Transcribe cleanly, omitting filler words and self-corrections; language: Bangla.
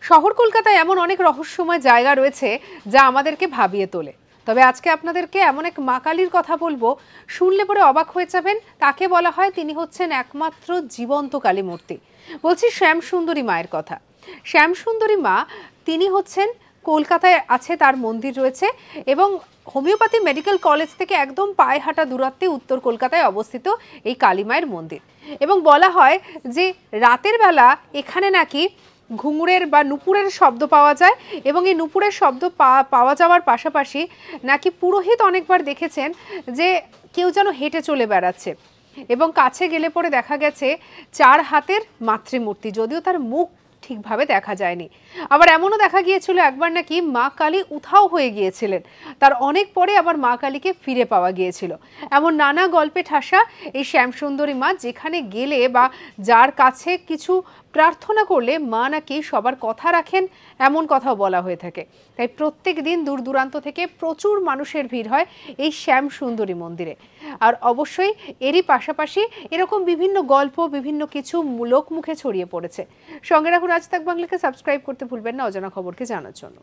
শহর কলকাতায় এমন অনেক রহস্যময় জায়গা রয়েছে যা আমাদেরকে ভাবিয়ে তোলে। তবে আজকে আপনাদেরকে এমন এক মা কালীর কথা বলবো, শুনলে পরে অবাক হয়ে যাবেন। তাকে বলা হয় তিনি হচ্ছেন একমাত্র জীবন্ত কালী মূর্তি। বলছি শ্যামসুন্দরী মায়ের কথা। শ্যামসুন্দরী মা তিনি হচ্ছেন কলকাতায় আছে, তার মন্দির রয়েছে এবং হোমিওপ্যাথি মেডিকেল কলেজ থেকে একদম পায়ে হাঁটা দূরত্বে উত্তর কলকাতায় অবস্থিত এই কালী মায়ের মন্দির। এবং বলা হয় যে রাতের বেলা এখানে নাকি ঘুঙুরের বা নুপুরের শব্দ পাওয়া যায় এবং এই নুপুরের শব্দ পাওয়া যাওয়ার পাশাপাশি নাকি পুরোহিত অনেকবার দেখেছেন যে কেউ যেন হেঁটে চলে বেড়াচ্ছে এবং কাছে গেলে পরে দেখা গেছে 4 হাতের মাতৃমূর্তি, যদিও তার মুখ ঠিকভাবে দেখা যায়নি। আবার এমনও দেখা গিয়েছিল একবার নাকি মা কালী উধাও হয়ে গিয়েছিলেন, তার অনেক পরে আবার মা কালীকে ফিরে পাওয়া গিয়েছিল। এমন নানা গল্পে ঠাসা এই শ্যামসুন্দরী মা, যেখানে গেলে বা যার কাছে কিছু প্রার্থনা করলে মা নাকি সবার কথা রাখেন, এমন কথাও বলা হয়ে থাকে। তাই প্রত্যেক দিন দূর দূরান্ত থেকে প্রচুর মানুষের ভিড় হয় এই শ্যামসুন্দরী মন্দিরে। আর অবশ্যই এরই পাশাপাশি এরকম বিভিন্ন গল্প, বিভিন্ন কিছু লোকমুখে ছড়িয়ে পড়েছে। সঙ্গে রাখুন আজ তাক বাংলাকে, সাবস্ক্রাইব করতে ভুলবেন না অজানা খবরকে জানার জন্য।